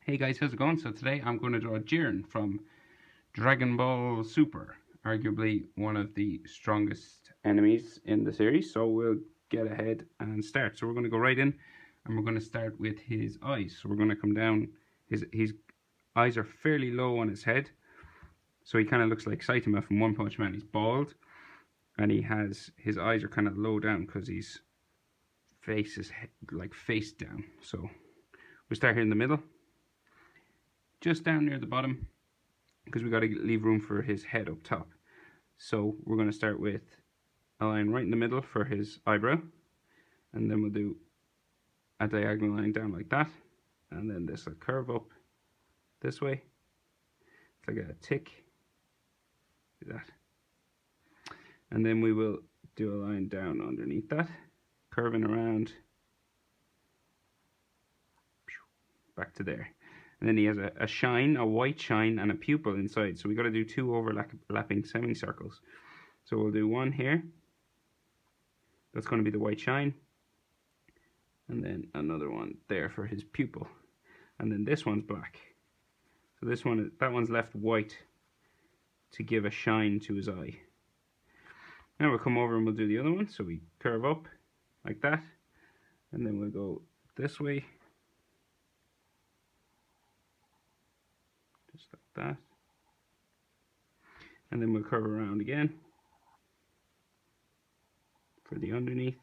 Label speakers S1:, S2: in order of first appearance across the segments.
S1: Hey guys, how's it going? So today I'm going to draw Jiren from Dragonball Super, arguably one of the strongest enemies in the series. So we'll get ahead and start. So we're going to go right in and we're going to start with his eyes. So we're going to come down, his eyes are fairly low on his head. So he kind of looks like Saitama from One Punch Man. He's bald and his eyes are kind of low down because his face is like face down. So we start here in the middle. Just down near the bottom, because we got to leave room for his head up top. So we're going to start with a line right in the middle for his eyebrow, and then we'll do a diagonal line down like that, and then this will curve up this way. It's like a tick, do that, and then we will do a line down underneath that, curving around back to there. And then he has a shine, a white shine, and a pupil inside. So we got to do two overlapping semicircles. So we'll do one here. That's going to be the white shine. And then another one there for his pupil. And then this one's black. So that one's left white to give a shine to his eye. Now we'll come over and we'll do the other one. So we curve up like that. And then we'll go this way. Just like that, and then we'll curve around again for the underneath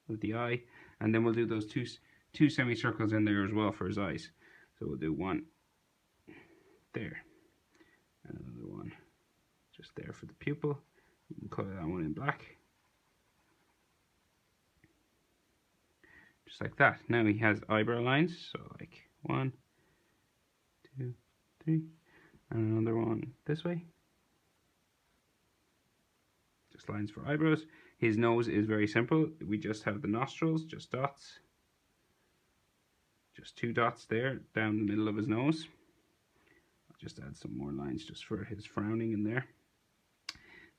S1: of the eye, and then we'll do those two semicircles in there as well for his eyes. So we'll do one there and another one just there for the pupil. You can color that one in black, just like that. Now he has eyebrow lines, so like 1, 2, 3, and another one this way. Just lines for eyebrows. His nose is very simple. We just have the nostrils, just dots. Just 2 dots there down the middle of his nose. I'll just add some more lines just for his frowning in there.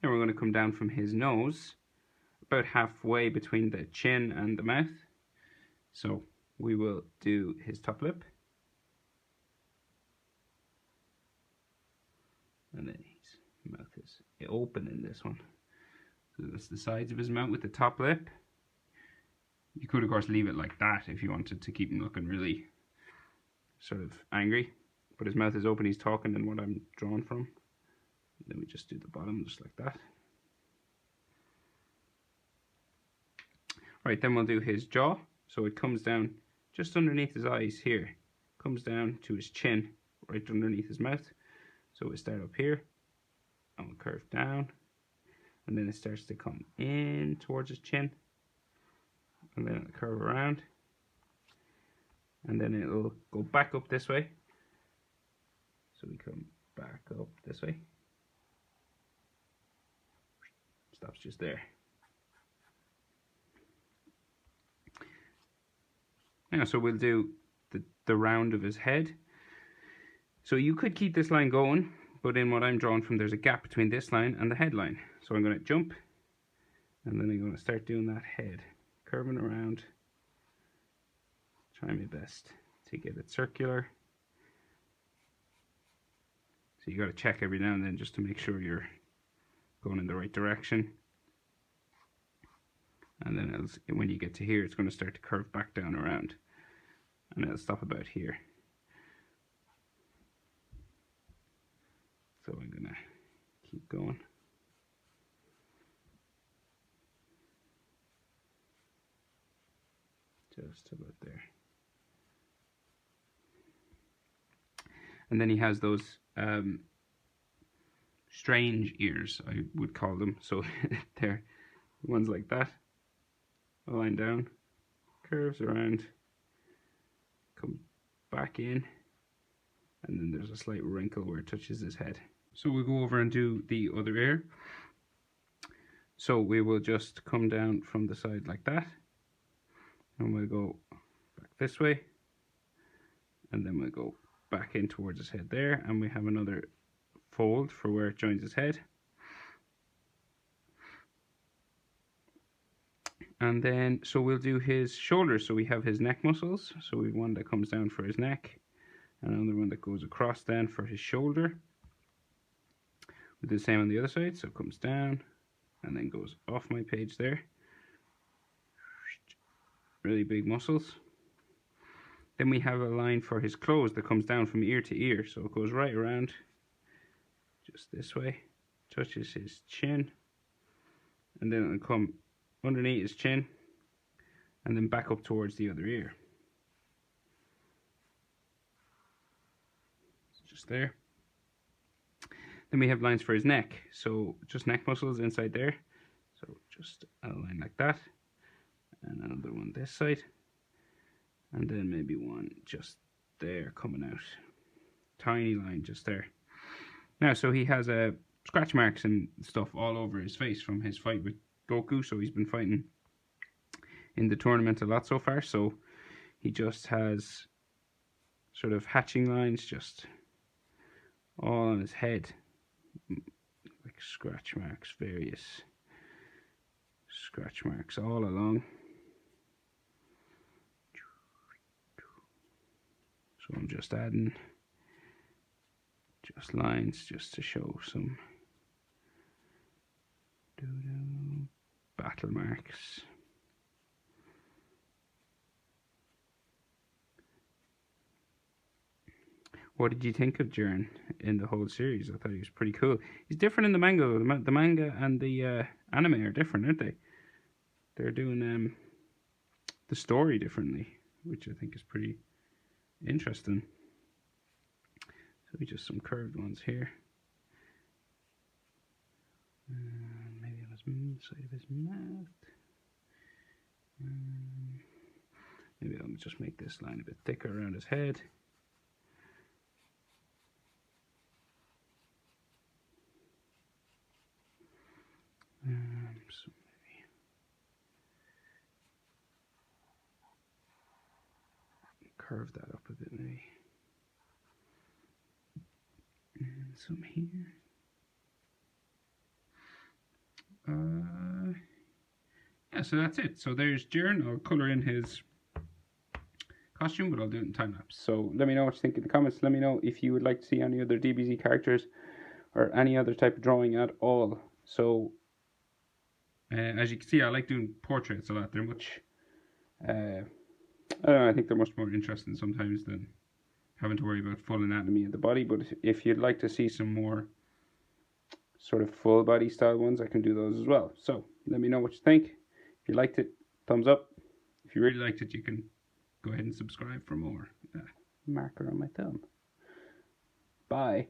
S1: Then we're going to come down from his nose about halfway between the chin and the mouth. So we will do his top lip. And then his mouth is open in this one. So that's the sides of his mouth with the top lip. You could of course leave it like that if you wanted to keep him looking really sort of angry. But his mouth is open, he's talking in what I'm drawing from. And then we just do the bottom just like that. Right, then we'll do his jaw. So it comes down just underneath his eyes here. Comes down to his chin, right underneath his mouth. So we start up here, and we'll curve down, and then it starts to come in towards his chin, and then it'll curve around, and then it'll go back up this way. So we come back up this way. Stops just there. Now, so we'll do the round of his head. So you could keep this line going, but in what I'm drawing from, there's a gap between this line and the headline. So I'm going to jump, and then I'm going to start doing that head, curving around, trying my best to get it circular. So you got to check every now and then just to make sure you're going in the right direction. And then when you get to here, it's going to start to curve back down around, and it'll stop about here. So I'm gonna keep going. Just about there. And then he has those strange ears, I would call them. So they're ones like that. A line down, curves around, comes back in, and then there's a slight wrinkle where it touches his head. So we'll go over and do the other ear. So we will just come down from the side like that, and we'll go back this way, and then we'll go back in towards his head there, and we have another fold for where it joins his head. And then, so we'll do his shoulders. So we have his neck muscles. So we have one that comes down for his neck, Another one that goes across then for his shoulder. We do the same on the other side, so it comes down and then goes off my page there. Really big muscles. Then we have a line for his clothes that comes down from ear to ear, so it goes right around just this way, touches his chin, and then it'll come underneath his chin and then back up towards the other ear. Just there. Then we have lines for his neck, so just neck muscles inside there, so just a line like that, and another one this side, and then maybe one just there coming out, tiny line just there. Now, so he has scratch marks and stuff all over his face from his fight with Goku, so he's been fighting in the tournament a lot so far, so he just has sort of hatching lines just all on his head, like scratch marks, various scratch marks all along. So I'm just adding just lines just to show some battle marks. What did you think of Jiren in the whole series? I thought he was pretty cool. He's different in the manga. The manga and the anime are different, aren't they? They're doing the story differently, which I think is pretty interesting. So just some curved ones here. Maybe on the side of his mouth. Maybe I'll just make this line a bit thicker around his head. So maybe curve that up a bit, maybe. And some here. Yeah, so that's it. So there's Jiren. I'll colour in his costume, but I'll do it in time lapse. So let me know what you think in the comments. Let me know if you would like to see any other DBZ characters or any other type of drawing at all. So as you can see, I like doing portraits a lot. They're much, I don't know, I think they're much more interesting sometimes than having to worry about full anatomy of the body. But if you'd like to see some more sort of full body style ones, I can do those as well. So let me know what you think. If you liked it, thumbs up. If you really liked it, you can go ahead and subscribe for more. Marker on my thumb. Bye.